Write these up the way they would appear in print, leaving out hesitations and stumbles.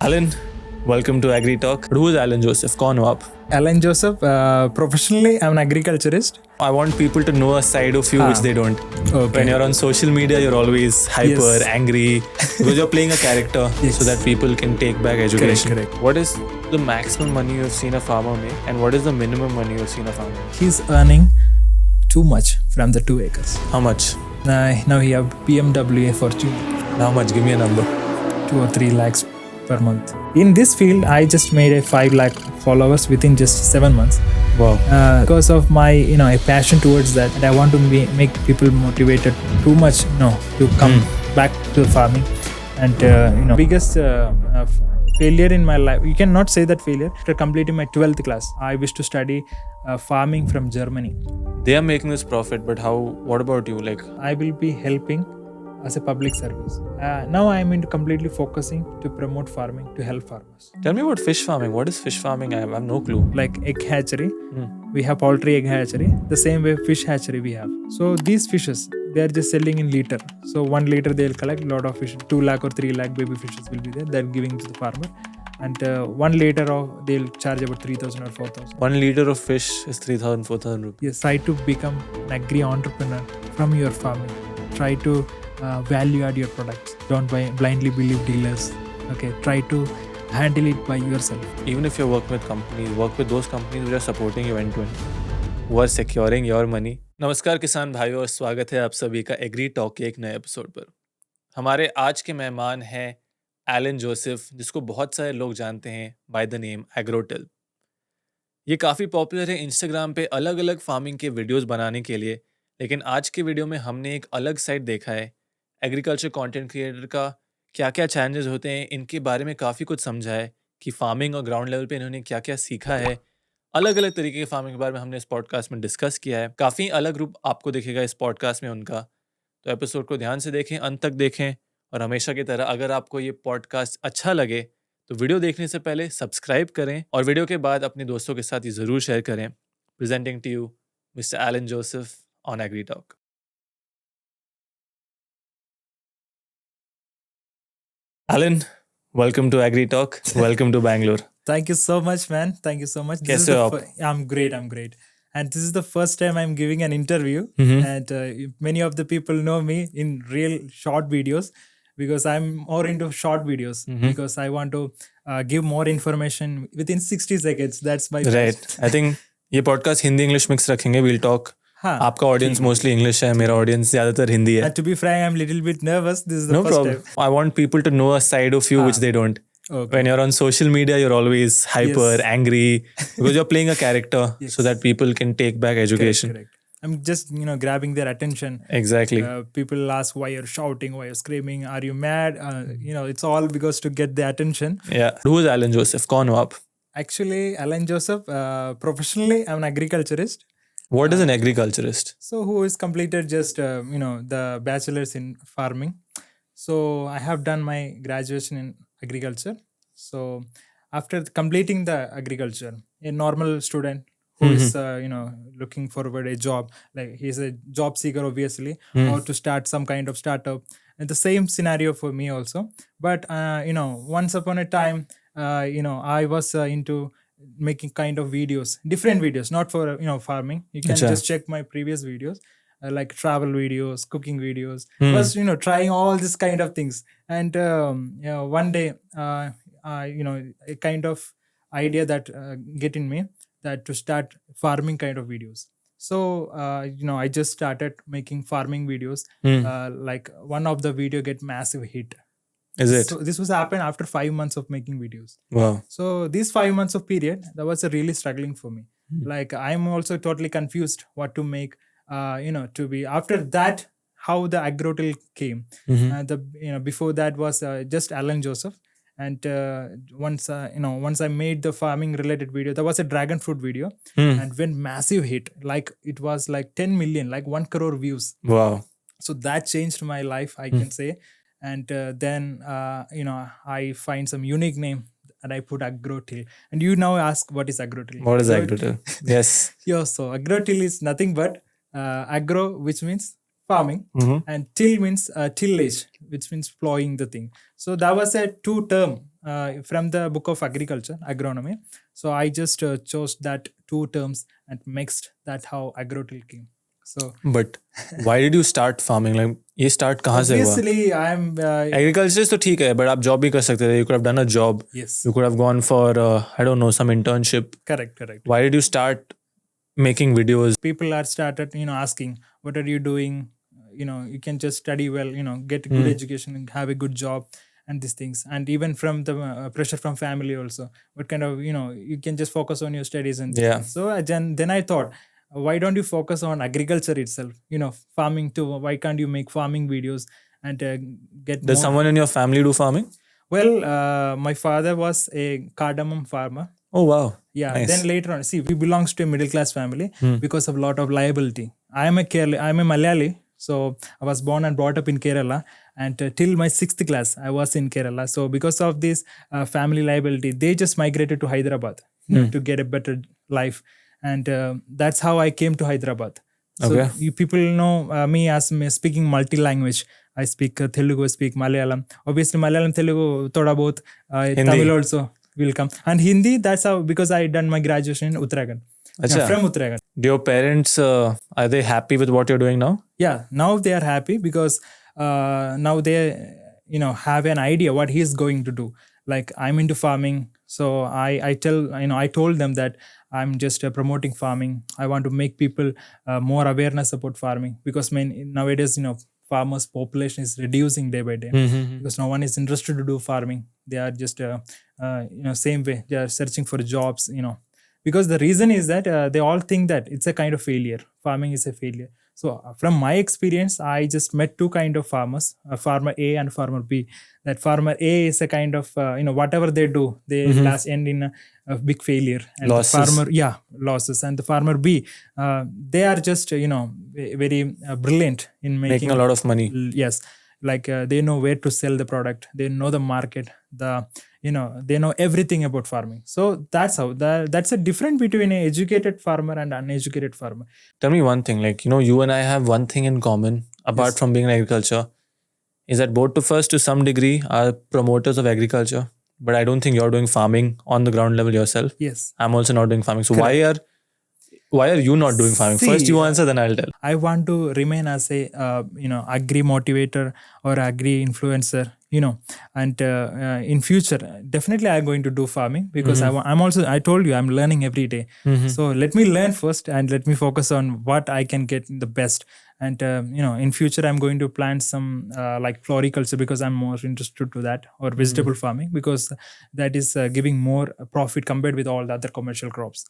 Alan, welcome to Agritalk. Who is Alen Joseph? कौन हो आप? Alen Joseph, professionally, I'm an agriculturist. I want people to know a side of you which they don't. Okay. When you're on social media, you're always hyper, Yes. angry, because you're playing a character Yes. so that people can take back education. Correct. What is the maximum money you've seen a farmer make, and what is the minimum money you've seen a farmer make? He's earning too much from the 2 acres. How much? Now he have BMW fortune, How much? Give me a number. 2 or 3 lakhs per month. In this field, I just made a 5 lakh followers within just 7 months. Wow. Because of my a passion towards that, and I want to make people motivated too much to come back to farming. And biggest failure in my life, you cannot say that failure. After completing my 12th class, I wish to study farming from Germany. They are making this profit, but how? What about you? Like, I will be helping as a public service. Now I am into completely focusing to promote farming, to help farmers. tell me about fish farming. What is fish farming? I have no clue. Like egg hatchery, we have poultry egg hatchery. The same way fish hatchery we have. So these fishes, they are just selling in liter. So 1 liter they'll collect a lot of fish. 2 lakh or 3 lakh baby fishes will be there. They're giving to the farmer. And 1 liter of they'll charge about 3,000 or 4,000. 1 liter of fish is 3,000, 4,000 rupees. Yes, try to become an agri entrepreneur from your farming. Try to value add your products. Don't blindly believe dealers. Okay, try to handle it by yourself. Even if you're working with companies, work with those companies which are supporting you end to end, who are securing your money. नमस्कार किसान भाइयों, और स्वागत है आप सभी का agree talk के एक नए एपिसोड पर। हमारे आज के मेहमान हैं एलन जोसेफ, जिसको बहुत सारे लोग जानते हैं बाय द नेम एग्रोटिल। ये काफ़ी पॉपुलर है इंस्टाग्राम पे अलग अलग फार्मिंग के वीडियोस बनाने के लिए, लेकिन आज के वीडियो में हमने एक अलग साइड देखा है एग्रीकल्चर कंटेंट क्रिएटर का, क्या क्या चैलेंजेस होते हैं, इनके बारे में काफ़ी कुछ समझा है कि फार्मिंग और ग्राउंड लेवल पे इन्होंने क्या क्या सीखा है। अलग अलग तरीके के फार्मिंग के बारे में हमने इस पॉडकास्ट में डिस्कस किया है। काफ़ी अलग रूप आपको दिखेगा इस पॉडकास्ट में उनका, तो एपिसोड को ध्यान से देखें, अंत तक देखें, और हमेशा की तरह अगर आपको ये पॉडकास्ट अच्छा लगे तो वीडियो देखने से पहले सब्सक्राइब करें, और वीडियो के बाद अपने दोस्तों के साथ ये ज़रूर शेयर करें। Presenting to you mister Alan Joseph on AgriTalk. Alan, welcome to Agritalk. Welcome to Bangalore. Thank you so much, man. Thank you so much. कैसे हो आप? I'm great. And this is the first time I'm giving an interview. And many of the people know me in real short videos, because I'm more into short videos, because I want to give more information within 60 seconds. That's my Right. I think ये podcast Hindi English mix रखेंगे. We'll talk. हाँ, आपका audience mostly English है, मेरा audience ज्यादातर हिंदी है. And to be frank, I'm a little bit nervous. This is the No first problem. time. I want people to know a side of you which they don't. Okay. When you're on social media, you're always hyper, Yes. angry, because you're playing a character so that people can take back education. Correct. I'm just grabbing their attention. Exactly. People ask why you're shouting, why you're screaming, are you mad? It's all because to get the attention. Yeah. Who is Alen Joseph? कौन हो आप? Actually, Alen Joseph, professionally, I'm an agriculturist. What is an agriculturist? So who is completed just the bachelor's in farming. So I have done my graduation in agriculture. So after completing the agriculture, a normal student who is looking forward a job, like he's a job seeker obviously, or to start some kind of startup, and the same scenario for me also. But once upon a time, I was into making kind of videos, different videos, not for farming. You can Achha. just check my previous videos, like travel videos, cooking videos. Was trying all this kind of things. And one day a kind of idea that get in me, that to start farming kind of videos. So I just started making farming videos. Like one of the video get massive hit. Is it? So this was happened after 5 months of making videos. Wow. So these 5 months of period, that was really struggling for me. Like I'm also totally confused what to make. To be after that, how the Agrotill came. Before that was just Alen Joseph. And once I made the farming related video, there was a dragon fruit video, and went massive hit. Like it was like 10 million, like 1 crore views. Wow. So that changed my life, I can say. And then I find some unique name, and I put Agrotill. And you now ask, what is Agrotill? What is Agriculture? Yes. Yeah, so Agrotill is nothing but agro, which means farming, and till means tillage, which means plowing the thing. So that was a 2 term from the book of agriculture, agronomy. So I just chose that two terms and mixed. That how Agrotill came. So But why did you start farming? Like ये start कहाँ से हुआ? obviously I'm Agriculturist तो ठीक है, but आप job भी कर सकते थे. You could have done a job. yes, You could have gone for I don't know, some internship. correct. Why did you start making videos? People are started asking, what are you doing? You can just study well, get a good education and have a good job and these things. And even from the pressure from family also, what kind of you can just focus on your studies and these Yeah. things. So then I thought, why don't you focus on agriculture itself, farming too? Why can't you make farming videos and get Does more? someone in your family do farming? Well, my father was a cardamom farmer. Oh wow. Yeah. Nice. Then later on, see, we belongs to a middle class family Hmm. because of a lot of liability. I'm a Malayali, so I was born and brought up in Kerala, and till my sixth class, I was in Kerala. So because of this family liability, they just migrated to Hyderabad to get a better life, and that's how I came to Hyderabad. So Okay. you people know me as me speaking multi-language. I speak Telugu, I speak Malayalam. Obviously, Malayalam, Telugu, thoda bahut. Tamil also will come. And Hindi, that's how, because I done my graduation in Uttarakhand. Acha. From Uttarakhand. Do your parents are they happy with what you're doing now? Yeah, now they are happy because now they have an idea what he's going to do. Like, I'm into farming, so I told them that I'm just promoting farming. I want to make people more awareness about farming, because nowadays farmers population is reducing day by day, because no one is interested to do farming. They are just same way, they are searching for jobs, because the reason is that they all think that it's a kind of failure. Farming is a failure. So from my experience, I just met two kind of farmers, farmer A and farmer B. That farmer A is a kind of whatever they do, they last end in a big failure. And Losses. the farmer, losses. And the farmer B, they are just very brilliant in Making a lot of money. Yes, like they know where to sell the product, they know the market, they know everything about farming. So that's how that's a difference between an educated farmer and uneducated farmer. Tell me one thing, like you and I have one thing in common apart Yes. from being in agriculture, is that both of us to some degree are promoters of agriculture, but I don't think you're doing farming on the ground level yourself. Yes, I'm also not doing farming. So why are you not doing farming? See, First you answer, then I'll tell. I want to remain as a agri motivator or agri influencer, and in future definitely I'm going to do farming, because I'm also, I told you, I'm learning every day. So let me learn first and let me focus on what I can get the best. And in future I'm going to plant some like floriculture, because I'm more interested to that, or vegetable farming, because that is giving more profit compared with all the other commercial crops.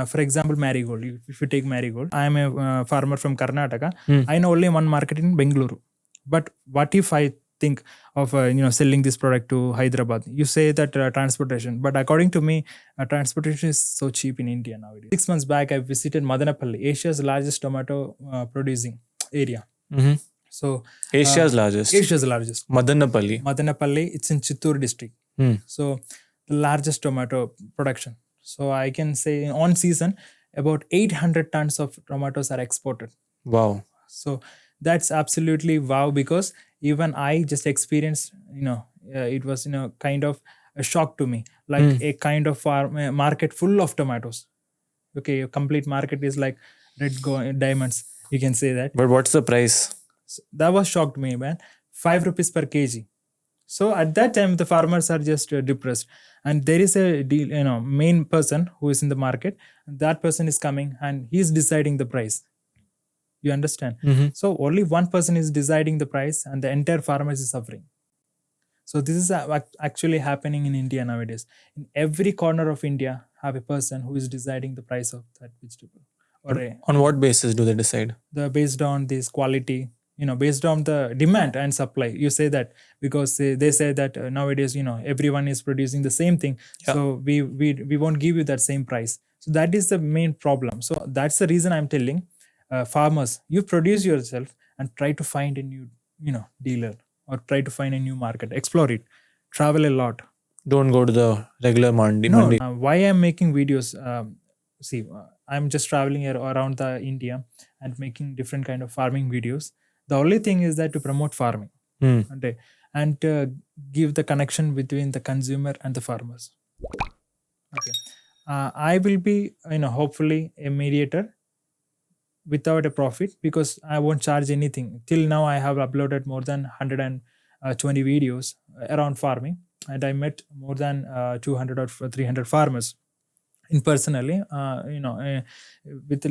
For example, marigold. If you take marigold, I am a farmer from Karnataka. I know only one market in Bengaluru. But what if I think of selling this product to Hyderabad? You say that transportation, but according to me, transportation is so cheap in India nowadays. 6 months back, I visited Madanapalli, Asia's largest tomato producing area. So Asia's largest. Asia's largest. Madanapalli, it's in Chittoor district. So the largest tomato production. So I can say on season about 800 tons of tomatoes are exported. Wow. So that's absolutely wow, because even I just experienced, it was kind of a shock to me, like a kind of market full of tomatoes. Okay, a complete market is like diamonds, you can say that. But what's the price? So that was shocked me, man. 5 rupees per kg. So at that time the farmers are just depressed, and there is a deal, main person who is in the market. That person is coming and he's deciding the price. You understand? So only one person is deciding the price, and the entire farmers is suffering. So this is actually happening in India nowadays. In every corner of India have a person who is deciding the price of that vegetable. Or on what basis do they decide? Based on this quality, based on the demand and supply. You say that because they say that nowadays everyone is producing the same thing. Yeah. So we won't give you that same price. So that is the main problem. So that's the reason I'm telling farmers, you produce yourself and try to find a new dealer, or try to find a new market. Explore it, travel a lot. Don't go to the regular mandi. Why I'm making videos, see, I'm just traveling around the India and making different kind of farming videos. The only thing is that to promote farming. and give the connection between the consumer and the farmers. Okay, I will be, hopefully a mediator without a profit, because I won't charge anything. Till now, I have uploaded more than 120 videos around farming, and I met more than 200 or 300 farmers in personally, with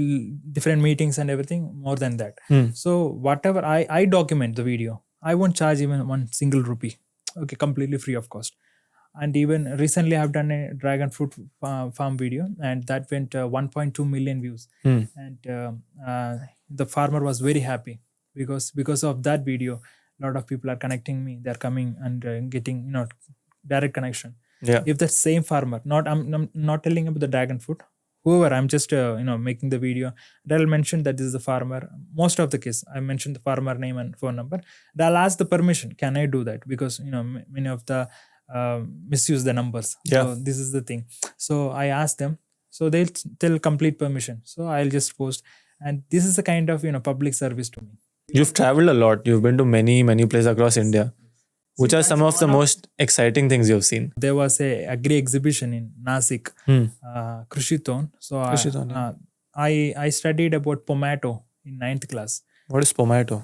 different meetings and everything, more than that. So whatever I document the video, I won't charge even one single rupee. Okay, completely free of cost. And even recently I've done a dragon fruit farm video, and that went 1.2 million views. And the farmer was very happy, because of that video, a lot of people are connecting me, they're coming and getting direct connection. Yeah. If that same farmer, I'm not telling about the dragon fruit, whoever, I'm just making the video, they'll mention that this is the farmer. Most of the case I mentioned the farmer name and phone number. They'll ask the permission, can I do that? Because many of the misuse the numbers. Yeah. So this is the thing. So I asked them, so they'll tell complete permission, so I'll just post. And this is the kind of public service to me. You've traveled a lot. You've been to many places across India. Which are some of the most exciting things you've seen? There was a agri exhibition in Nasik, Krushiton. So I studied about pomato in 9th class. What is pomato?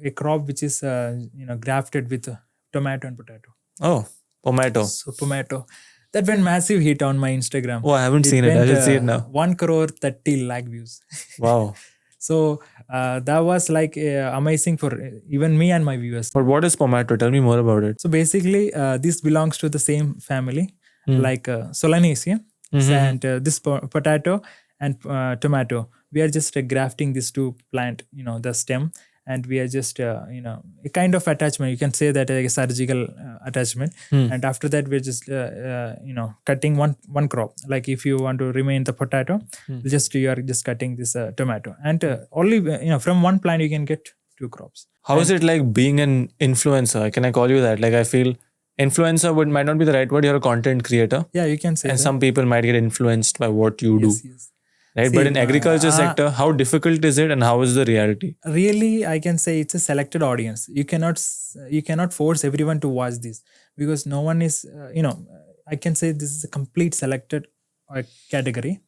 A crop which is grafted with tomato and potato. Oh, pomato. So pomato. That went massive hit on my Instagram. Oh, I haven't seen it. I should see it now. 1 crore 30 lakh views. Wow. So that was like amazing for even me and my viewers. But what is pomato? Tell me more about it. So basically, this belongs to the same family, like Solanaceae. And this potato and tomato, we are just grafting these two plant, the stem, and we are just, a kind of attachment. You can say that a surgical attachment. And after that, we're just, cutting one crop. Like if you want to remain the potato, you are just cutting this tomato. And only, from one plant, you can get 2 crops. How is it like being an influencer? Can I call you that? Like I feel influencer might not be the right word. You're a content creator. Yeah, you can say and that. some people might get influenced by what you do. Yes. Right? See, but in agriculture sector, how difficult is it and how is the reality? Really, I can say it's a selected audience. You cannot force everyone to watch this, because no one is, I can say this is a complete selected category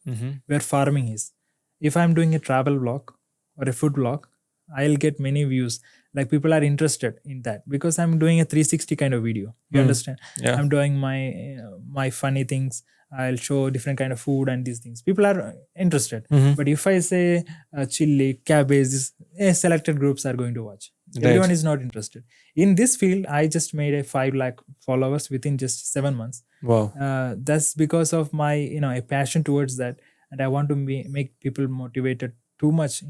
where farming is. If I'm doing a travel vlog or a food vlog, I'll get many views. Like people are interested in that because I'm doing a 360 kind of video. You understand? Yeah. I'm doing my funny things. I'll show different kind of food and these things. People are interested. But if I say chili, cabbage, selected groups are going to watch. Right. Everyone is not interested. In this field, I just made a 5 lakh followers within just 7 months. Wow. That's because of my a passion towards that, and I want to make people motivated too much,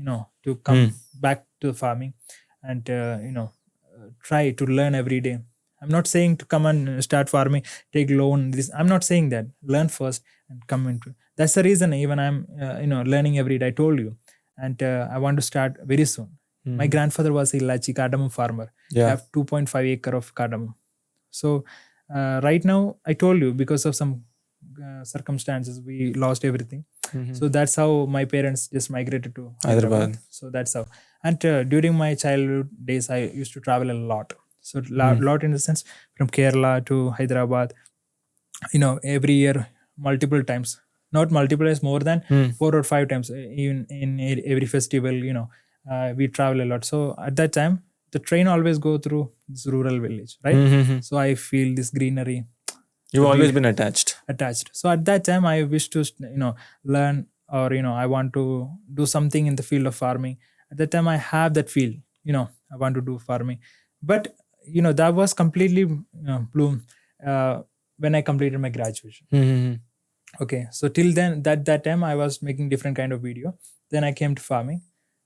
to come back to farming and try to learn every day. I'm not saying to come and start farming, take loan. I'm not saying that. Learn first and come into. That's the reason even I'm learning every day. I told you, and I want to start very soon. My grandfather was a ilachi cardamom farmer. Yeah. I have 2.5 acre of cardamom. So right now, I told you, because of some circumstances, we lost everything. So that's how my parents just migrated to Hyderabad. So that's how. And during my childhood days, I used to travel a lot. So lot in the sense from Kerala to Hyderabad, every year, multiple times. Not multiple times, more than 4 or 5 times. Even in every festival, we travel a lot. So at that time, the train always go through this rural village, right? So I feel this greenery. You've always been attached. So at that time, I wish to, learn, or, I want to do something in the field of farming. At that time, I have that feel, I want to do farming. But, that was completely bloom when I completed my graduation. Okay. So till then, that time, I was making different kind of video. Then I came to farming.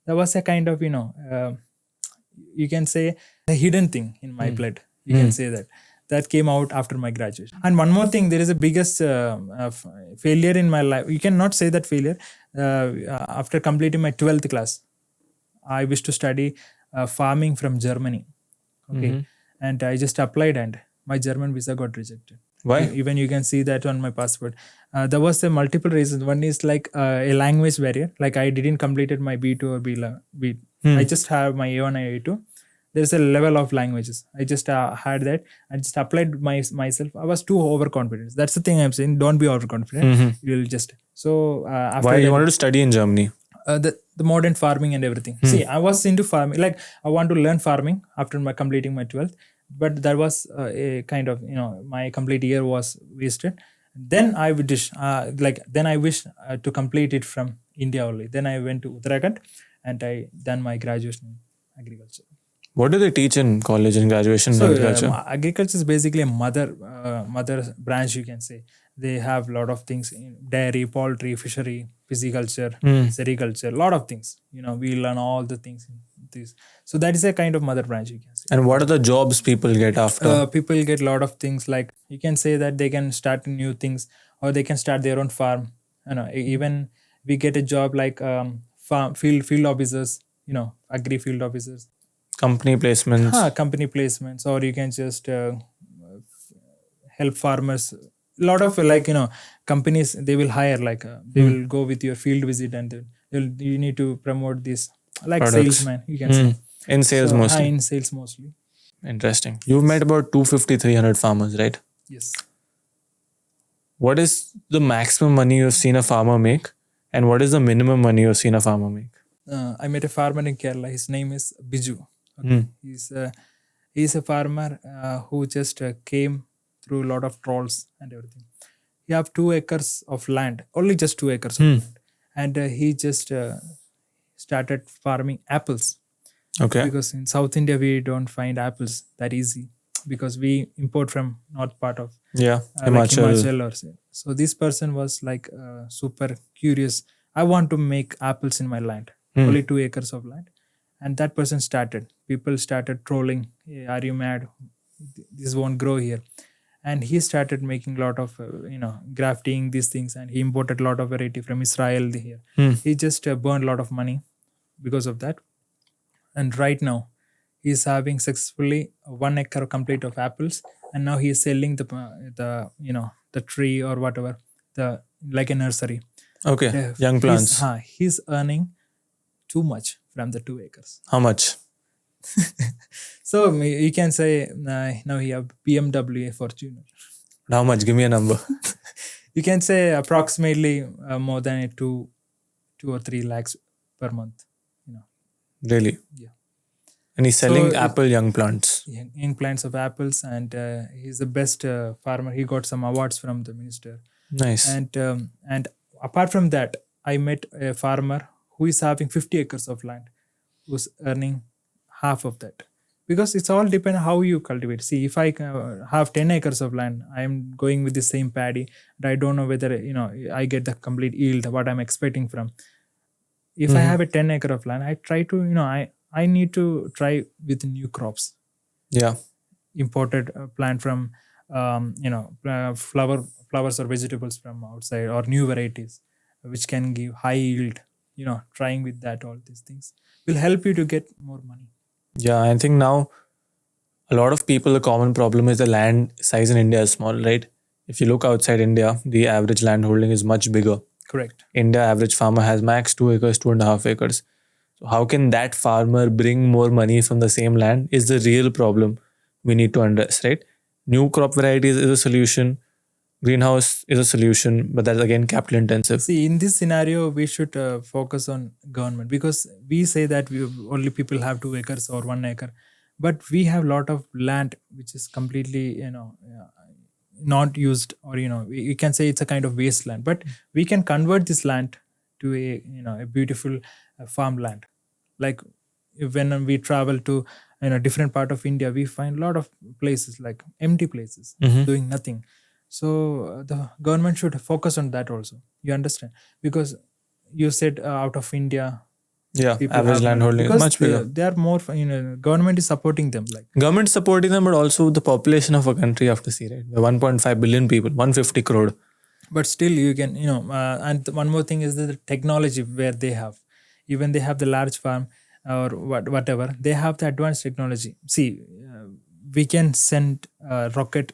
That was a kind of, you can say a hidden thing in my blood. You can say that came out after my graduation. And one more thing, there is a biggest failure in my life. You cannot say that failure. After completing my 12th class, I wish to study farming from Germany. Okay. And I just applied and my German visa got rejected. Why? Even you can see that on my passport. There was a multiple reasons. One is like a language barrier. Like I didn't completed my B2 or B. I just have my A1 and A2. there's a level of languages. I just had that. I just applied myself. I was too overconfident. That's the thing I'm saying. Don't be overconfident. Mhm. You'll just so Why after you that, wanted to study in Germany? the modern farming and everything. See, I was into farming. Like I want to learn farming after my completing my 12th, but that was a kind of my complete year was wasted. Then I wish to complete it from India only. Then I went to Uttarakhand and I done my graduation in agriculture. What do they teach in college and graduation in So agriculture? agriculture is basically a mother branch, you can say. They have a lot of things in dairy, poultry, fishery, pisciculture, sericulture, a lot of things. We learn all the things in this. So that is a kind of mother branch, you can say. And what are the jobs people get after? People get a lot of things, like you can say that they can start new things or they can start their own farm. Even we get a job like farm field officers, agri field officers. Company placements. Company placements, or you can just help farmers. A lot of companies, they will hire, like they will go with your field visit and you need to promote this, like Products. salesman, you can say. In sales So, mostly. in sales mostly. Interesting. You've met about 250, 300 farmers, right? Yes. What is the maximum money you've seen a farmer make? And what is the minimum money you've seen a farmer make? I met a farmer in Kerala. His name is Biju. He's a farmer who just came through a lot of trolls and everything. He have 2 acres of land, only just 2 acres of land, and he just started farming apples. Okay. Because in South India we don't find apples that easy, because we import from north part of Yeah. like Himachal. Himachal or so. So this person was like super curious. I want to make apples in my land, only 2 acres of land. And that person started. People started trolling. "Hey, are you mad? This won't grow here." And he started making a lot of grafting these things, and he imported a lot of variety from Israel here. He just burned a lot of money because of that. And right now he's having successfully 1 acre complete of apples, and now he is selling the tree or whatever, the like a nursery. Okay. Young plants. He's earning too much from the 2 acres. How much? So you can say now he have BMW Fortuner. How much? Give me a number. You can say approximately more than 2 or 3 lakhs per month. Really? Yeah. And he's selling So, apple young plants. Young plants of apples, and he's the best farmer. He got some awards from the minister. Nice. And apart from that, I met a farmer who is having 50 acres of land, who's earning half of that. Because it's all depend how you cultivate. See, if I have 10 acres of land, I'm going with the same paddy, and I don't know whether I get the complete yield what I'm expecting from. If I have a 10 acre of land, I try to I need to try with new crops. Yeah. Imported plant from flowers or vegetables from outside, or new varieties which can give high yield. Trying with that, all these things will help you to get more money. Yeah, I think now a lot of people, the common problem is the land size in India is small, right? If you look outside India, the average land holding is much bigger. Correct. India average farmer has max 2 acres, 2.5 acres. So how can that farmer bring more money from the same land is the real problem we need to address, right? New crop varieties is a solution. Greenhouse is a solution, but that's again capital intensive. See, in this scenario, we should focus on government, because we say that only people have 2 acres or 1 acre, but we have a lot of land which is completely not used, or you can say it's a kind of wasteland. But we can convert this land to a beautiful farmland. Like when we travel to different part of India, we find a lot of places like empty places doing nothing. So the government should focus on that also. You understand? Because you said out of India, Yeah, people average have land money, holding is because much bigger. they are more. Government is supporting them. Like Government supporting them, but also the population of a country you have to see, right? We're 1.5 billion people, 150 crore. but still you can and one more thing is the technology where they have, even they have the large farm or whatever, they have the advanced technology. See, we can send a rocket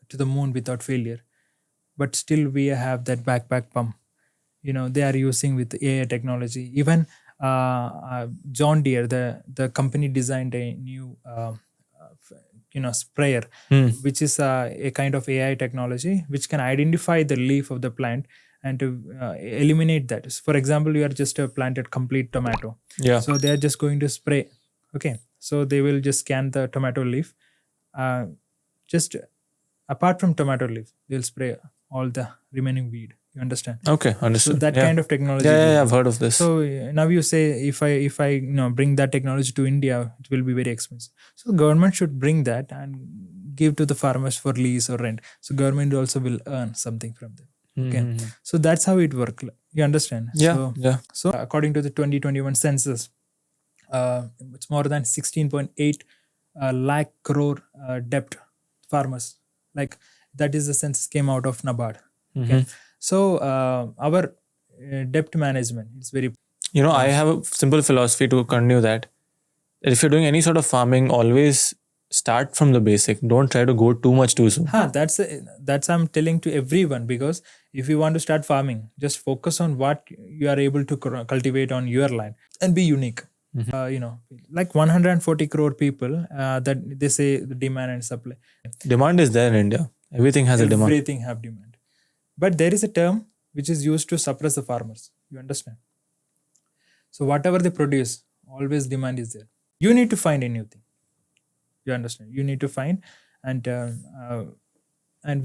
to the moon without failure, but still we have that backpack pump they are using with AI technology. Even John Deere, the company, designed a new sprayer, Hmm. which is a kind of AI technology which can identify the leaf of the plant and to eliminate that. For example, you are just planted complete tomato, Yeah. so they are just going to spray. Okay, so they will just scan the tomato leaf. Just apart from tomato leaf, they'll spray all the remaining weed. You understand? Okay, So understood. that Yeah. kind of technology Yeah, we I've have. heard of this. So now you say, if I bring that technology to India, it will be very expensive. So the government should bring that and give to the farmers for lease or rent. So government also will earn something from them. Okay, Mhm. so that's how it works. You understand? Yeah, yeah. So according to the 2021 census, it's more than 16.8 lakh crore debt farmers. Like, that is the census came out of NABARD. Okay, Mhm. so our debt management is very. I have a simple philosophy to continue that. If you're doing any sort of farming, always start from the basic. Don't try to go too much too soon. That's I'm telling to everyone, because if you want to start farming, just focus on what you are able to cultivate on your land and be unique. Like 140 crore people, that they say the demand and supply. Demand is there in India. Everything has a demand. Everything have demand, but there is a term which is used to suppress the farmers. You understand? So whatever they produce, always demand is there. You need to find a new thing. You understand? You need to find, and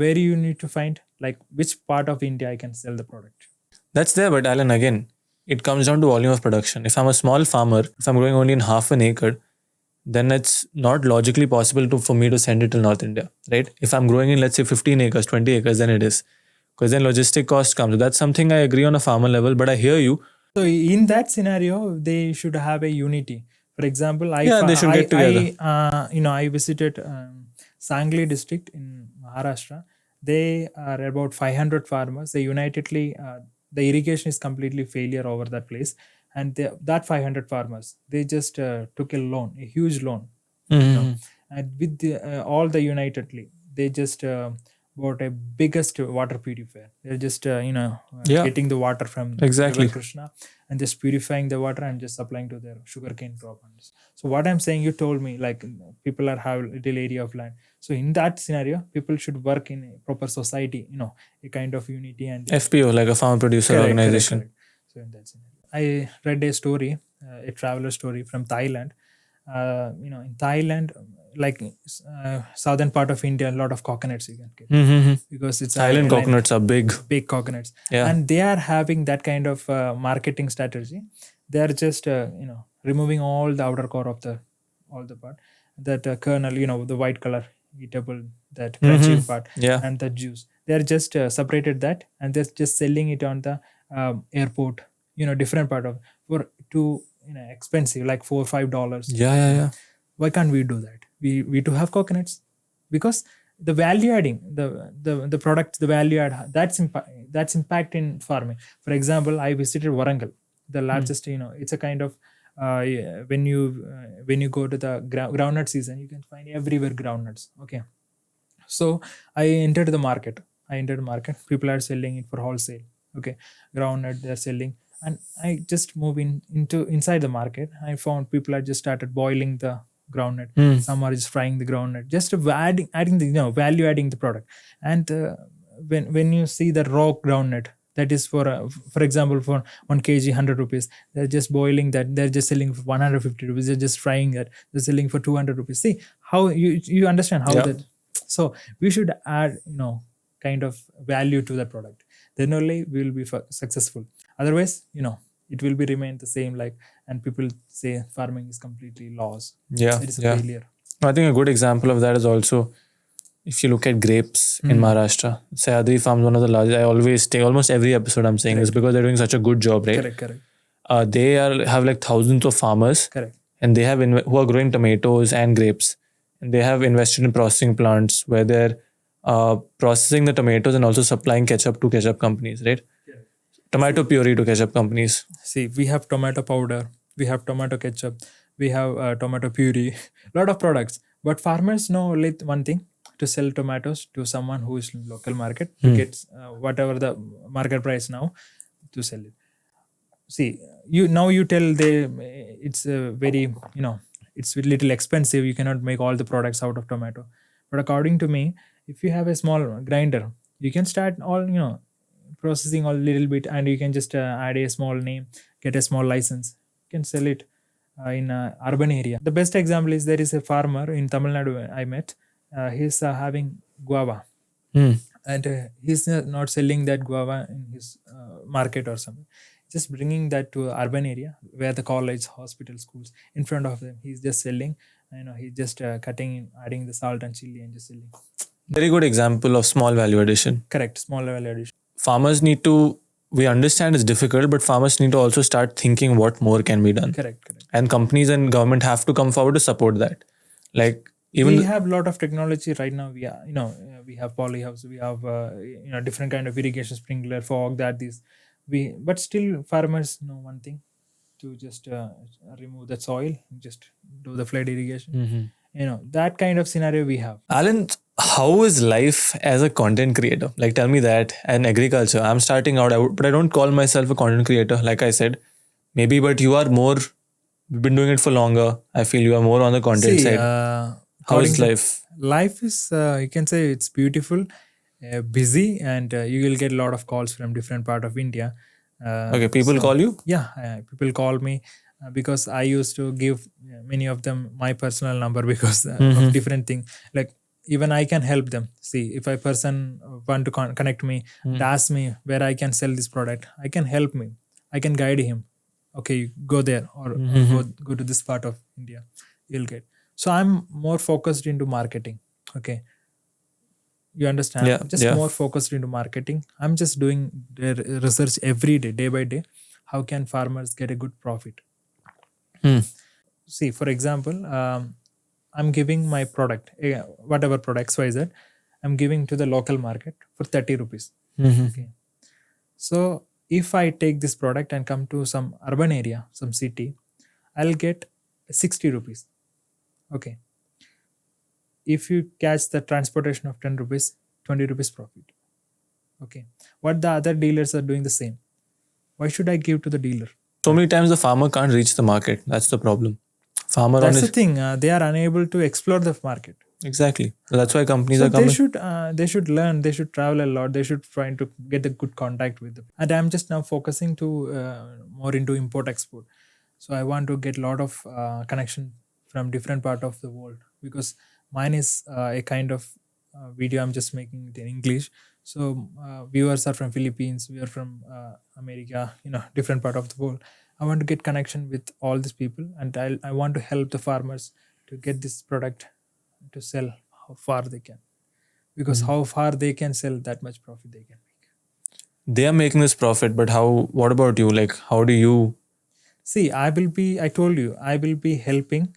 where you need to find, like, which part of India I can sell the product. That's there, but Alan, again, it comes down to volume of production. If I'm a small farmer, if I'm growing only in half an acre, then it's not logically possible for me to send it to North India, right? If I'm growing in, let's say, 15 acres, 20 acres, then it is. Because then logistic cost comes. That's something I agree on a farmer level, but I hear you. So in that scenario, they should have a unity. For example, They should get together. I visited Sangli district in Maharashtra. They are about 500 farmers. They unitedly, the irrigation is completely failure over that place, and that 500 farmers, they just took a loan, a huge loan, Mhm. and with all the unitedly, they just bought a biggest water purifier. They're just Yeah, getting the water from exactly. river Krishna and just purifying the water and just supplying to their sugarcane crop. So what I'm saying, you told me, like, people are have little area of land. So in that scenario, people should work in a proper society, a kind of unity and FPO, like a farm producer organization. Correct. So in that scenario, I read a story, a traveler story from Thailand. In Thailand, like southern part of India, a lot of coconuts you can get, Mhm. because it's Thailand coconuts are big. big coconuts. Yeah. And they are having that kind of marketing strategy. They are just removing all the outer core of the all the part, that kernel, the white color eatable, that crunchy part, Yeah. and the juice. They are just separated that, and they're just selling it on the airport, different part of, for too expensive, like $4 or $5. Yeah. Why can't we do that? We do have coconuts, because the value adding, the product, the value add, that's impact in farming. For example, I visited Warangal, the largest, it's a kind of when you go to the groundnut season, you can find everywhere groundnuts. Okay, so I entered the market. People are selling it for wholesale. Okay, groundnut they're selling, and I just move into inside the market. I found people are just started boiling the groundnut. Some are just frying the groundnut, just adding the value adding the product. And when you see the raw groundnut, that is for example, for 1 kg 100 rupees, they're just boiling that, they're just selling for 150 rupees, they're just frying that, they're selling for 200 rupees. See how you understand how that. So we should add kind of value to the product, then only we will be successful. Otherwise, it will be remain the same, like, and people say farming is completely loss. Yeah. It is a failure. I think a good example of that is also, if you look at grapes in Maharashtra, Sayadri Farms, one of the largest. I always take almost every episode I'm saying this, because they're doing such a good job, right? Correct. They have like thousands of farmers, Correct. and they have who are growing tomatoes and grapes, and they have invested in processing plants where they're processing the tomatoes and also supplying ketchup to ketchup companies, right? Tomato puree to ketchup companies. See, we have tomato powder, we have tomato ketchup, we have tomato puree, lot of products. But farmers know only one thing: to sell tomatoes to someone who is in local market, to get whatever the market price now, to sell it. see, you tell it's very, it's a little expensive, you cannot make all the products out of tomato. But according to me, if you have a small grinder, you can start all, processing all little bit, and you can just add a small name, get a small license, you can sell it in urban area. The best example is, there is a farmer in Tamil Nadu I met. He's having guava, Hmm. and he's not selling that guava in his market or something, just bringing that to urban area where the college, hospital, schools in front of them, he's just selling. He's just cutting, adding the salt and chili and just selling. Very good example of small value addition. Correct, small level addition. Farmers need to, we understand it's difficult, but farmers need to also start thinking what more can be done. Correct. And companies and government have to come forward to support that. Like, even we have a lot of technology right now. We are, we have polyhouse, we have different kind of irrigation, sprinkler, fog, that this we but still farmers know one thing, to just remove the soil, just do the flood irrigation. That kind of scenario we have. Alan, how is life as a content creator? Like, tell me that. And agriculture, I'm starting out, but I don't call myself a content creator. Like I said, maybe, but you are more, you've been doing it for longer. I feel you are more on the content side. How is life? Life is, you can say it's beautiful, busy, and you will get a lot of calls from different part of India. Okay, people call you? Yeah, people call me because I used to give many of them my personal number because of different thing. Like, even I can help them. See, if a person want to connect me and ask me where I can sell this product, I can help me. I can guide him. Okay, go there, or go to this part of India. You'll get. So I'm more focused into marketing. Okay, you understand? Yeah, Just yeah. more focused into marketing. I'm just doing the research every day, day by day. How can farmers get a good profit? See, for example, I'm giving my product, whatever product XYZ, I'm giving to the local market for 30 rupees. Okay. So if I take this product and come to some urban area, some city, I'll get 60 rupees. Okay. If you catch the transportation of 10 rupees, 20 rupees profit. Okay. What the other dealers are doing the same. Why should I give to the dealer? So many times the farmer can't reach the market. That's the problem. Farmer That's the thing. They are unable to explore the market. Exactly. That's why companies So are coming. they should learn. They should travel a lot. They should try to get a good contact with them. And I'm just now focusing to more into import export. So I want to get a lot of connection from different part of the world, because mine is a kind of video I'm just making it in English. So viewers are from Philippines, we are from America, different part of the world. I want to get connection with all these people, and I want to help the farmers to get this product to sell how far they can, because how far they can sell, that much profit they can make. They are making this profit, but how? What about you? Like, how do you? See, I told you, I will be helping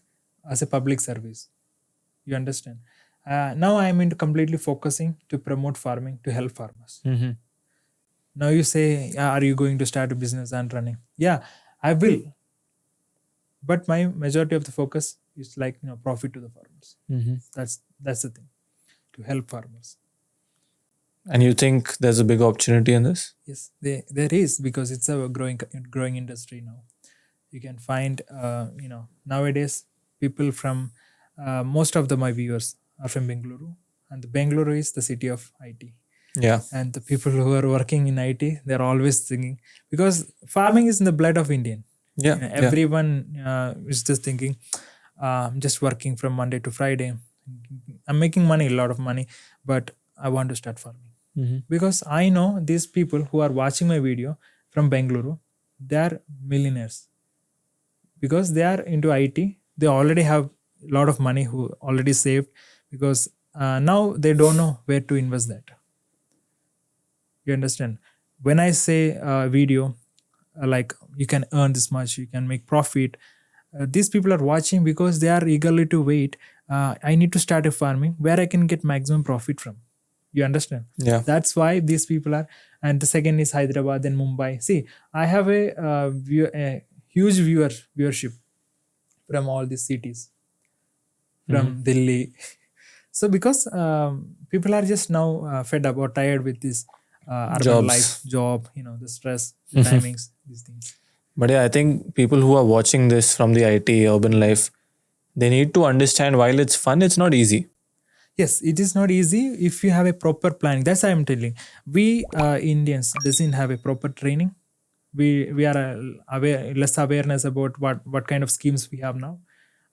as a public service. You understand? Now I am into completely focusing to promote farming, to help farmers. Now you say, are you going to start a business and running? Yeah, I will. But my majority of the focus is like, profit to the farmers. That's the thing, to help farmers. And you think there's a big opportunity in this? Yes, there is, because it's a growing industry now. You can find, nowadays people from most of my viewers are from Bengaluru, and the Bengaluru is the city of IT. Yeah. And the people who are working in IT, they're always thinking, because farming is in the blood of Indian. Yeah. Everyone is just thinking, I'm just working from Monday to Friday. I'm making money, a lot of money, but I want to start farming. Because I know these people who are watching my video from Bengaluru, they are millionaires, because they are into IT. They already have a lot of money who already saved, because now they don't know where to invest that. You understand? When I say video, like you can earn this much, you can make profit, these people are watching because they are eagerly to wait. I need to start a farming where I can get maximum profit from. You understand? Yeah. That's why these people are. And the second is Hyderabad and Mumbai. See, I have a huge viewership from all these cities, from Delhi. So because people are just now fed up or tired with this urban Jobs. life, job, the stress, the timings, these things. But yeah, I think people who are watching this from the IT urban life, they need to understand while it's fun, it's not easy. Yes, it is not easy if you have a proper planning. That's why I'm telling. We Indians doesn't have a proper training. We are aware, less awareness about what kind of schemes we have now.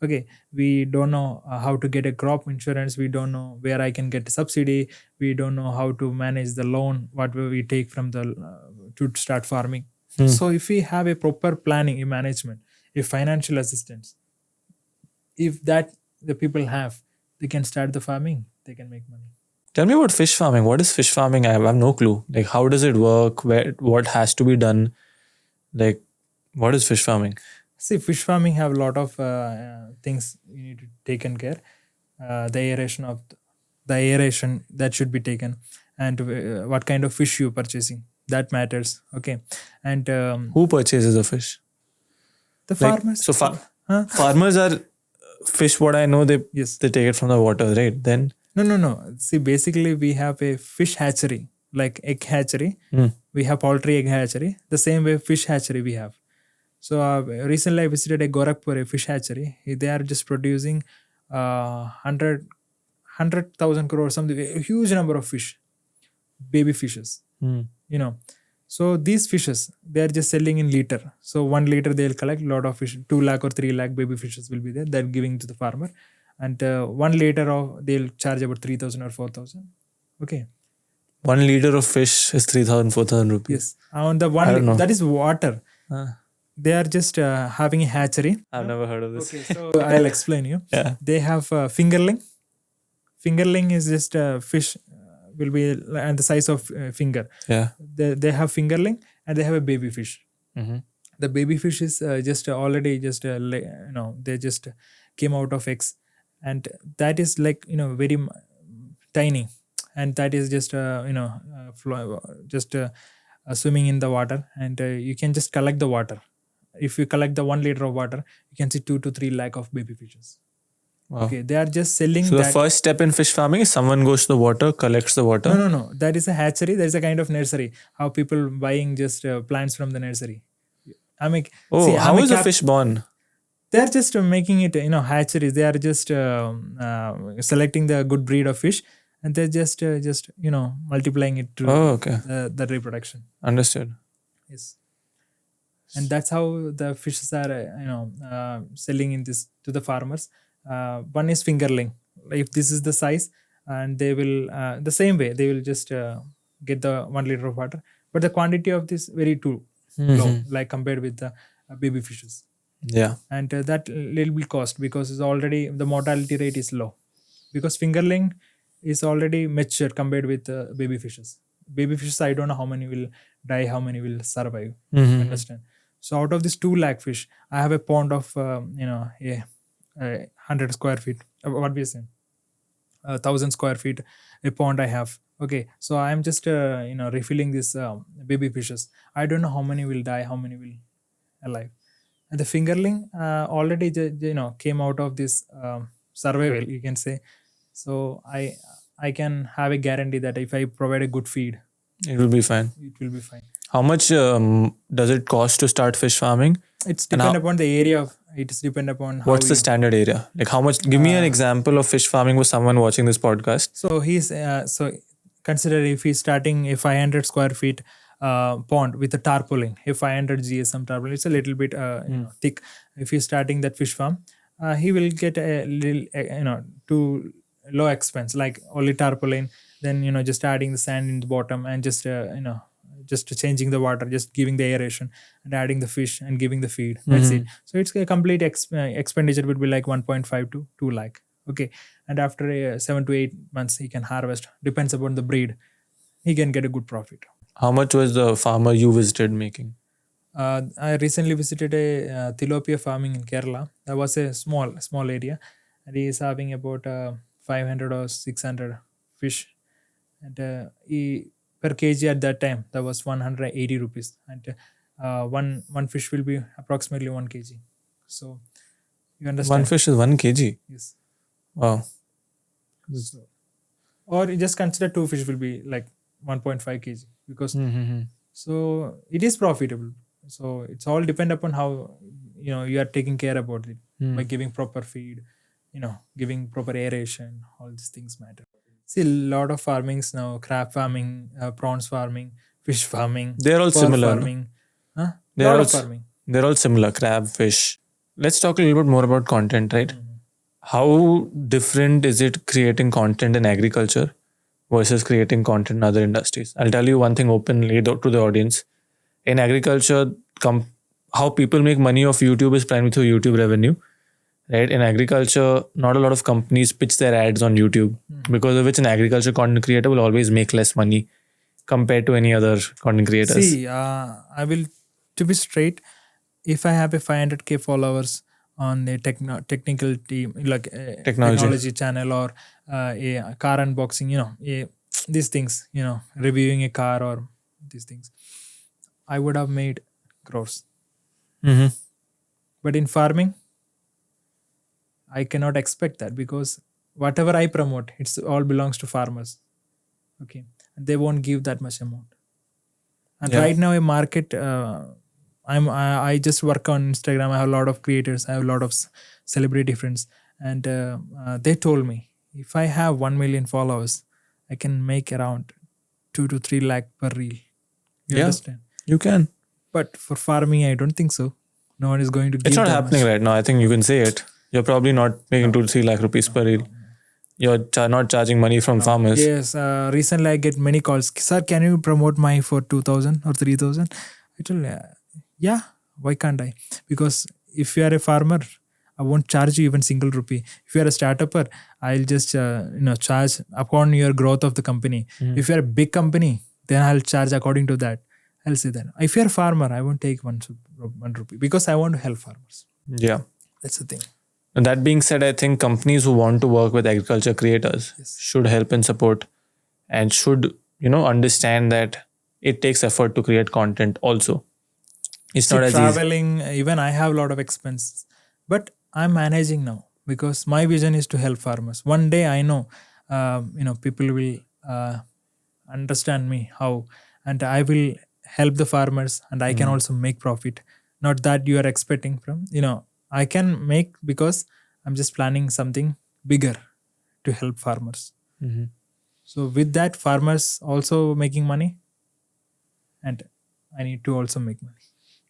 Okay, we don't know how to get a crop insurance. We don't know where I can get a subsidy. We don't know how to manage the loan what will we take from the to start farming. So if we have a proper planning, a management, a financial assistance, if that the people have, they can start the farming, they can make money. Tell me about fish farming. What is fish farming? I have no clue. Like, how does it work? What has to be done? Like, what is fish farming? See, fish farming have a lot of things you need to take in care. The aeration of the aeration that should be taken, and what kind of fish you purchasing, that matters. Okay, and Who purchases the fish? the Like, farmers. so Huh? farmers are fish. What I know, they Yes. they take it from the water, right? Then No. See, basically, we have a fish hatchery, like egg hatchery. We have poultry egg hatchery. The same way fish hatchery we have. So recently I visited a Gorakhpur a fish hatchery. They are just producing 100,000 crores, something, a huge number of fish, baby fishes. You know, so these fishes they are just selling in liter. So 1 liter they'll collect a lot of fish. 2 lakh or 3 lakh baby fishes will be there. They're giving to the farmer, and 1 liter of they'll charge about 3,000 or 4,000. Okay. 1 liter of fish is 3,000, 4,000 rupees. Yes. On the I don't know. that is water. They are just having a hatchery. I've never heard of this. Okay, so I'll explain you. Yeah. They have fingerling. Fingerling is just a fish will be and the size of finger. Yeah. They have fingerling and they have a baby fish. The baby fish is just already just they just came out of eggs, and that is like very tiny, and that is just swimming in the water, and you can just collect the water. If you collect the 1 liter of water, you can see 2 to 3 lakh of baby fishes. Wow. Okay, they are just selling. So that. the first step in fish farming is someone goes to the water, collects the water. No. That is a hatchery. That is a kind of nursery. How people buying just plants from the nursery. How is a fish born? They are just making it, hatcheries. They are just selecting the good breed of fish, and they're just multiplying it to the reproduction. Understood. Yes. And that's how the fishes are selling in this to the farmers. One is fingerling. If this is the size, and they will the same way they will just get the 1 liter of water, but the quantity of this very too low, like compared with the baby fishes. Yeah. And that little bit cost, because it's already the mortality rate is low, because fingerling is already mature compared with baby fishes. Baby fishes, I don't know how many will die, how many will survive. Understand? So out of this 2 lakh fish, I have a pond of 100 square feet. What we say, 1,000 square feet, a pond I have. Okay, so I'm just refilling this baby fishes. I don't know how many will die, how many will alive. And the fingerling already came out of this survival, you can say. So I can have a guarantee that if I provide a good feed, it will be fine. It will be fine. How much does it cost to start fish farming? It's depend upon the area. It is depend upon how. What's the standard area? Like how much? Give me an example of fish farming for someone watching this podcast. So he's consider if he's starting a 500 square feet pond with a tarpaulin, a 500 GSM tarpaulin. It's a little bit thick. If he's starting that fish farm, he will get a little too low expense, like only tarpaulin. Then just adding the sand in the bottom, and just just changing the water, just giving the aeration, and adding the fish and giving the feed. That's it. So it's a complete expenditure would be like 1.5 to 2 lakh. Okay, and after 7 to 8 months, he can harvest. Depends upon the breed. He can get a good profit. How much was the farmer you visited making? I recently visited a tilapia farming in Kerala. That was a small area, and he is having about 500 or 600 fish, and he per kg at that time that was 180 rupees, and one fish will be approximately 1 kg. So you understand, one fish is 1 kg. Yes. Wow. So, or you just consider 2 fish will be like 1.5 kg, because so it is profitable. So it's all depend upon how you are taking care about it by giving proper feed, giving proper aeration. All these things matter. See, a lot of farmings now: crab farming, prawns farming, fish farming, They're all pearl similar. No? farming. Huh? They're Lot all of farming. they're all similar. Crab, fish. Let's talk a little bit more about content, right? How different is it creating content in agriculture versus creating content in other industries? I'll tell you one thing openly to the audience. In agriculture, how people make money off YouTube is primarily through YouTube revenue, right? In agriculture, not a lot of companies pitch their ads on YouTube, because of which an agriculture content creator will always make less money compared to any other content creators. See, I will, to be straight, if I have a 500k followers on a technical team, like a technology channel, or a car unboxing, these things, reviewing a car or these things, I would have made crores. Mm-hmm. But in farming, I cannot expect that, because whatever I promote, it's all belongs to farmers. Okay, and they won't give that much amount. And right now, a market. I just work on Instagram. I have a lot of creators. I have a lot of celebrity friends, and they told me, if I have 1 million followers, I can make around 2 to 3 lakh per reel. You understand? You can. But for farming, I don't think so. No one is going to give. It's not that happening much. right now. I think you can say it. You're probably not making 2 to 3 lakh rupees per reel. You're not charging money from farmers. Yes. Recently, I get many calls. Sir, can you promote my for 2,000 or 3,000? I told, yeah, why can't I? Because if you are a farmer, I won't charge you even single rupee. If you are a startupper, I'll just charge upon your growth of the company. If you are a big company, then I'll charge according to that. I'll say that. If you're a farmer, I won't take one rupee, because I want to help farmers. Yeah. That's the thing. And that being said, I think companies who want to work with agriculture creators should help and support, and should, understand that it takes effort to create content also. It's not as traveling, even I have a lot of expenses. But I'm managing now, because my vision is to help farmers. One day I know, people will understand me how, and I will help the farmers, and I can also make profit. Not that you are expecting from, I can make, because I'm just planning something bigger to help farmers. So with that, farmers also making money, and I need to also make money.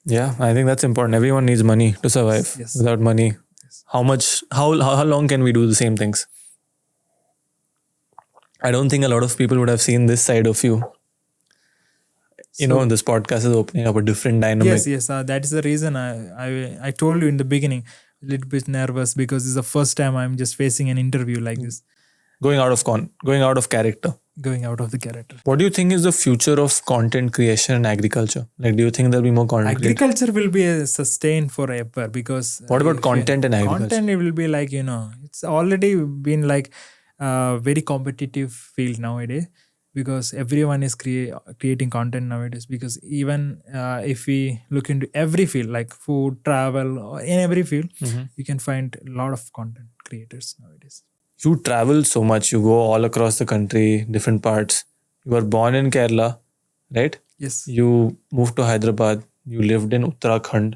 Yeah, I think that's important. Everyone needs money to survive. Yes. Without money, how long can we do the same things? I don't think a lot of people would have seen this side of you. This podcast is opening up a different dynamic. Yes. That is the reason I told you in the beginning, a little bit nervous, because this is the first time I'm just facing an interview like this. Going out of character. Going out of the character. What do you think is the future of content creation in agriculture? Like, do you think there'll be more content? Agriculture will be sustained forever, because. What about content in agriculture? Content, it will be like, it's already been like a very competitive field nowadays, because everyone is creating content nowadays. Because even if we look into every field, like food, travel, or in every field, you can find a lot of content creators nowadays. You travel so much. You go all across the country, different parts. You were born in Kerala, right? Yes. You moved to Hyderabad. You lived in Uttarakhand.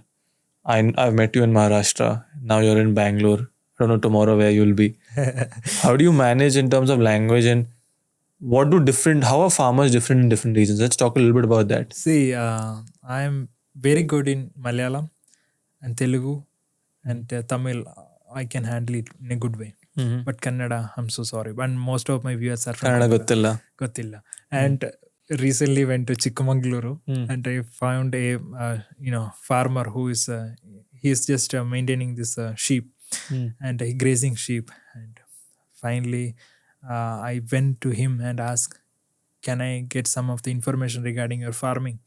I've met you in Maharashtra. Now you're in Bangalore. I don't know tomorrow where you'll be. How do you manage in terms of language, and how are farmers different in different regions? Let's talk a little bit about that. See, I'm very good in Malayalam and Telugu and Tamil. I can handle it in a good way. But Kannada, I'm so sorry. But most of my viewers are from Kannada Gottilla. And recently went to Chikmagaluru, and I found a farmer who is he's just maintaining this sheep, and grazing sheep. And finally, I went to him and asked, can I get some of the information regarding your farming?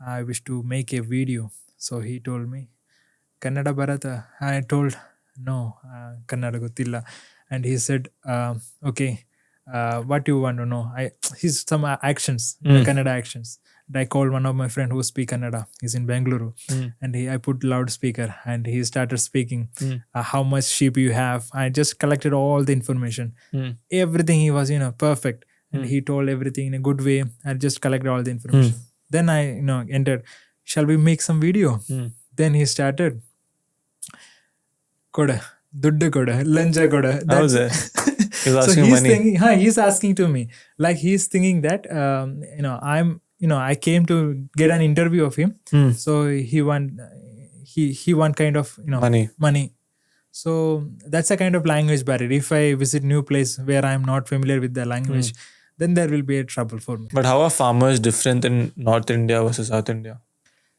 I wish to make a video. So he told me, Kannada Bharata. I told, no, Kannada Gottilla. And he said, okay, what you want to know? He's some actions, Kannada actions. And I called one of my friend who speak Kannada. He's in Bangalore. And I put loudspeaker, and he started speaking. How much sheep you have? I just collected all the information. Everything he was, perfect. And he told everything in a good way. I just collected all the information. Then I, entered. shall we make some video? Hmm. Then he started, koda, duddu koda, lanja koda. How was That's that? He was so asking you he's money. thinking, he's asking to me, like he's thinking that I came to get an interview of him. Hmm. So he want kind of money. So that's a kind of language barrier. If I visit new place where I'm not familiar with the language, then there will be a trouble for me. But how are farmers different in North India versus South India?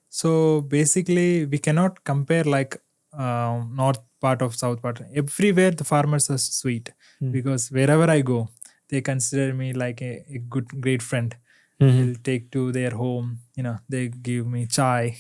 So basically, we cannot compare like north part of south part. Everywhere the farmers are sweet, because wherever I go, they consider me like a good great friend. They'll take to their home. They give me chai.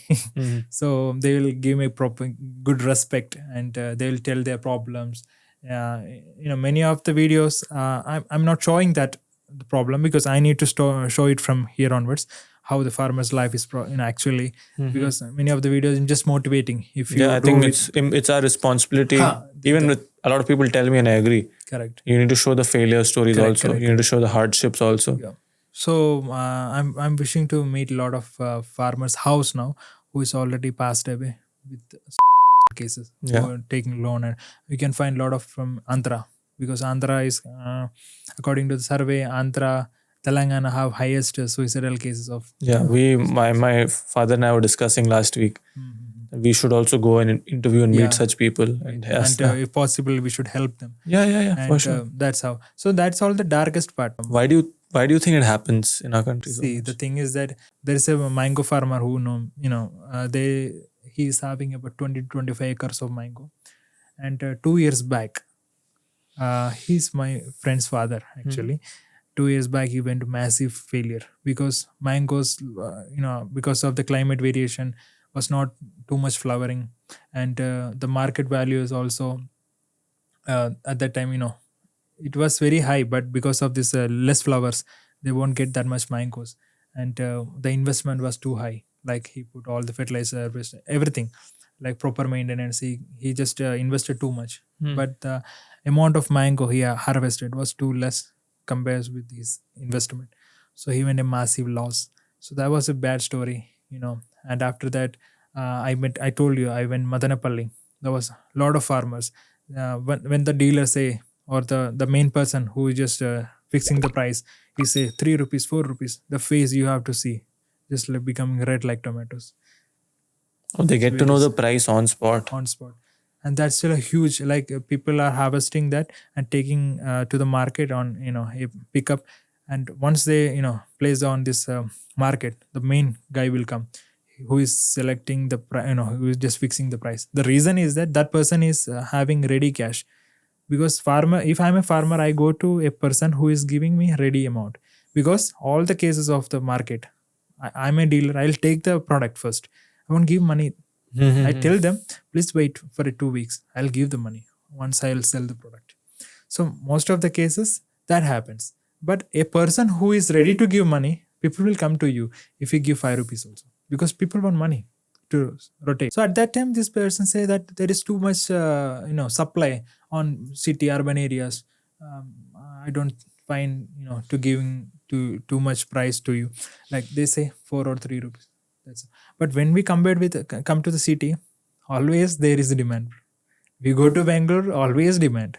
So they will give me proper good respect, and they will tell their problems. Many of the videos, I'm not showing that the problem, because I need to show it from here onwards, how the farmer's life is actually, because many of the videos are just motivating. If you I think it's our responsibility. Even with a lot of people tell me, and I agree. Correct. You need to show the failure stories also. Correct. You need to show the hardships also. Yeah. So I'm wishing to meet a lot of farmers' house now who is already passed away with cases, who are taking loan, and we can find a lot of from Andhra, because Andhra is, according to the survey, Andhra, Telangana have highest suicidal cases of. Yeah, my father and I were discussing last week. We should also go and interview and meet such people, and if possible, we should help them. Yeah, and, for sure. That's how. So that's all the darkest part. Why do you think it happens in our country? See, the thing is that there is a mango farmer who he is having about 20 to 25 acres of mango, and 2 years back, he's my friend's father actually. 2 years back, he went to massive failure because mangoes, because of the climate variation, was not too much flowering, and the market value is also at that time, it was very high, but because of this less flowers, they won't get that much mangoes, and the investment was too high. Like he put all the fertilizer, everything, like proper maintenance. He just invested too much, but the amount of mango he harvested was too less compared with his investment. So he went a massive loss. So that was a bad story, And after that, I told you, I went Madanapalli. There was a lot of farmers. When the dealer say, or the main person who is just fixing the price, he say 3 rupees, 4 rupees. The face you have to see, just like becoming red like tomatoes. Oh, they get to know the price on spot. And that's still a huge, like people are harvesting that and taking to the market on a pickup, and once they place on this market, the main guy will come, who is selecting the who is just fixing the price. The reason is that person is having ready cash, because if I'm a farmer, I go to a person who is giving me ready amount, because all the cases of the market, I'm a dealer, I'll take the product first, I won't give money. I tell them, please wait for 2 weeks. I'll give the money once I'll sell the product. So most of the cases that happens. But a person who is ready to give money, people will come to you if you give 5 rupees also, because people want money to rotate. So at that time, this person say that there is too much supply on city urban areas. I don't find to giving too much price to you. Like they say 4 or 3 rupees. But when we come to the city, always there is a demand. We go to Bangalore, always demand.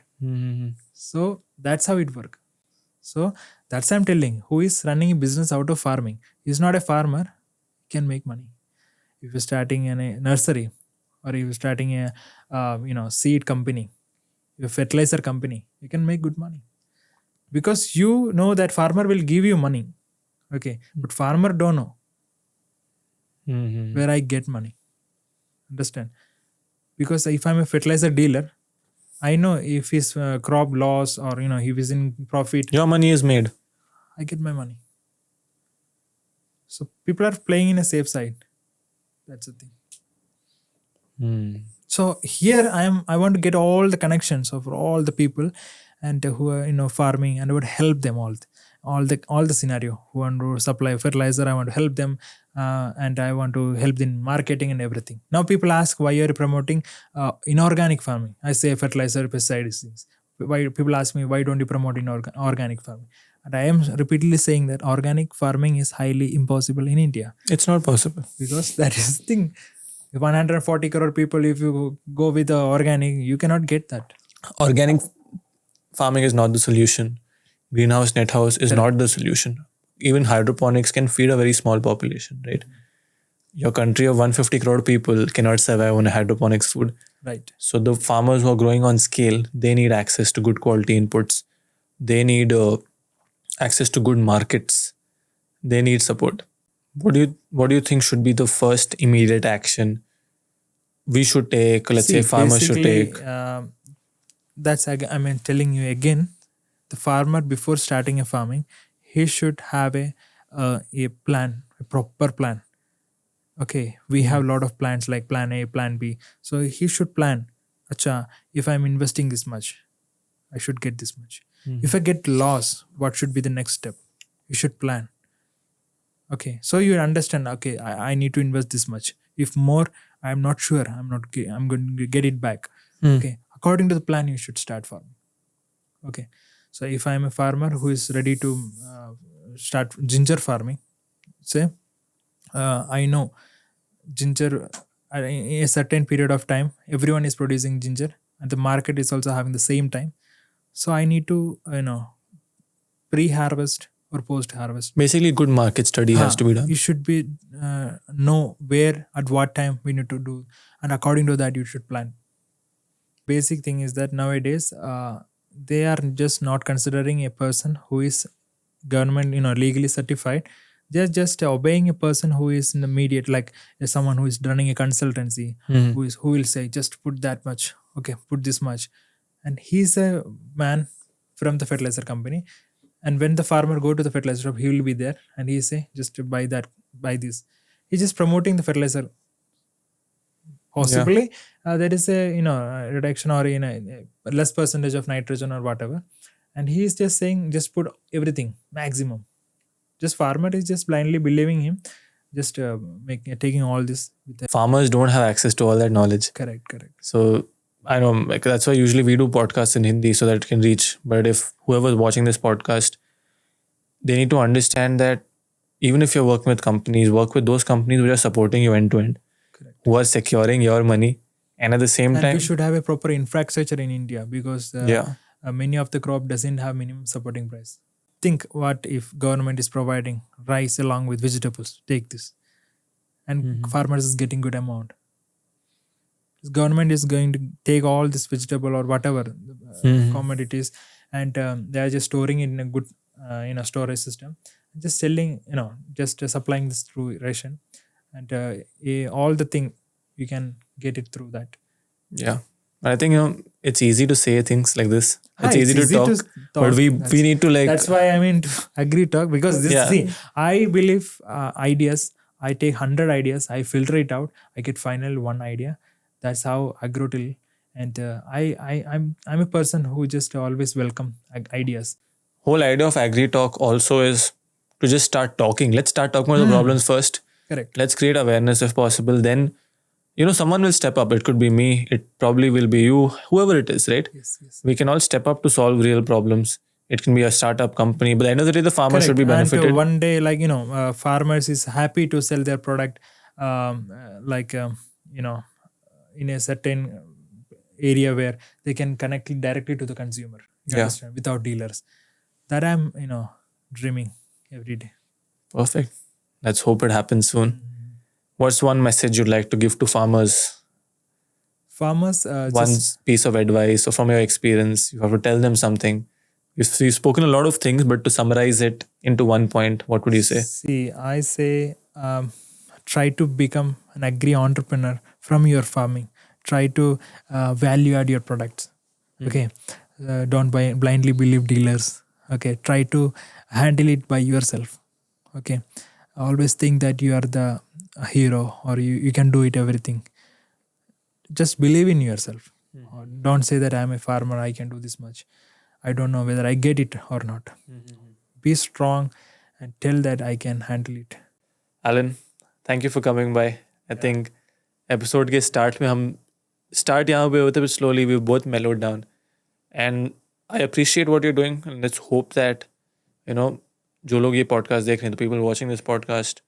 So that's how it works. So that's I'm telling. Who is running a business out of farming? He's not a farmer. He can make money. If you're starting in a nursery, or if you're starting a seed company, a fertilizer company, you can make good money, because you know that farmer will give you money. Okay, but farmer don't know where I get money. Understand? Because if I'm a fertilizer dealer, I know if his crop loss, or he is in profit, your money is made. I get my money. So people are playing in a safe side. That's the thing. So here I want to get all the connections of all the people, and who are farming, and I would help them all the scenario. Who want to supply fertilizer, I want to help them, and I want to help in marketing and everything. Now people ask, why are you promoting inorganic farming? I say fertilizer, pesticides things. Why people ask me, why don't you promote organic farming? And I am repeatedly saying that organic farming is highly impossible in India, It's not possible. because that is the thing. 140 crore people, if you go with the organic, you cannot get that. Organic farming is not the solution. Greenhouse, net house is not the solution. Even hydroponics can feed a very small population, right? Your country of 150 crore people cannot survive on a hydroponics food. Right. So the farmers who are growing on scale, they need access to good quality inputs. They need access to good markets. They need support. What do you think should be the first immediate action we should take? Let's say farmers should take. That's I'm telling you again, the farmer, before starting a farming, he should have a plan, a proper plan. Okay, we have a lot of plans like plan A, plan B. So he should plan. Acha, if I'm investing this much, I should get this much. If I get loss, what should be the next step? You should plan. Okay, so you understand. Okay, I need to invest this much. If more, I'm not sure. I'm going to get it back. Okay, according to the plan, you should start farming. Okay, so if I'm a farmer who is ready to start ginger farming, say, I know ginger in a certain period of time, everyone is producing ginger, and the market is also having the same time. So I need to pre-harvest or post-harvest. Basically, good market study has to be done. You should be know where at what time we need to do, and according to that you should plan. Basic thing is that nowadays they are just not considering a person who is government legally certified. They're just obeying a person who is in the mediate, like someone who is running a consultancy, who will say just put that much, okay, put this much, and he's a man from the fertilizer company. And when the farmer go to the fertilizer shop, he will be there and he say just to buy that, buy this. He's just promoting the fertilizer. Possibly there is a reduction or less percentage of nitrogen or whatever, and he is just saying just put everything maximum. Just farmer is just blindly believing him, just taking all this with Farmers don't have access to all that knowledge. Correct. So I know, like, that's why usually we do podcasts in Hindi so that it can reach. But if whoever's watching this podcast, they need to understand that even if you're working with companies, work with those companies which are supporting you end to end, who are securing your money, and at the same time, we should have a proper infrastructure in India, because many of the crop doesn't have minimum supporting price. Think what if government is providing rice along with vegetables, take this, and farmers is getting good amount. Government is going to take all this vegetable or whatever commodities, and they are just storing it in a good storage system, just selling, just supplying this through ration, and all the thing you can get it through that. I think it's easy to say things like this. It's easy to talk, but we need to That's why I'm into Agritalk, because see, I believe ideas. I take 100 ideas, I filter it out, I get final one idea. That's how Agrotill, and I'm a person who just always welcome ideas. Whole idea of Agritalk also is to just start talking. Let's start talking about the problems first. Correct. Let's create awareness if possible. Then, someone will step up. It could be me. It probably will be you, whoever it is, right? Yes. We can all step up to solve real problems. It can be a startup company, but at the end of the day, the farmer should be benefited. And one day, farmers is happy to sell their product, in a certain area where they can connect it directly to the consumer. You understand? Without dealers. That I'm, dreaming every day. Perfect. Let's hope it happens soon. What's one message you'd like to give to farmers? Farmers, one piece of advice, or from your experience, you have to tell them something. You've spoken a lot of things, but to summarize it into one point, what would you say? See, I say try to become an agri-entrepreneur from your farming. Try to value add your products. Okay, don't blindly believe dealers. Okay, try to handle it by yourself. Okay, always think that you are the hero, or you can do it everything. Just believe in yourself. Don't say that I'm a farmer, I can do this much. I don't know whether I get it or not. Be strong and tell that I can handle it. Alen, thank you for coming by. I think episode के start में हम start यहाँ पे होते, but slowly we both mellowed down. And I appreciate what you're doing. And let's hope that you know, जो लोग ये podcast देख रहे हैं, the people watching this podcast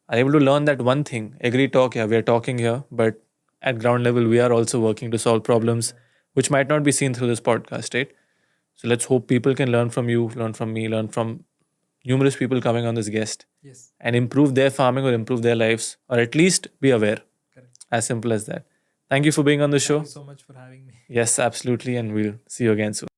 are able to learn that one thing. Agree talk, yeah, we are talking here, but at ground level, we are also working to solve problems which might not be seen through this podcast, right? So let's hope people can learn from you, learn from me, learn from numerous people coming on this guest Yes. and improve their farming or improve their lives or at least be aware. Correct. As simple as that. Thank you for being on the show. Thank you so much for having me. Yes, absolutely. And we'll see you again soon.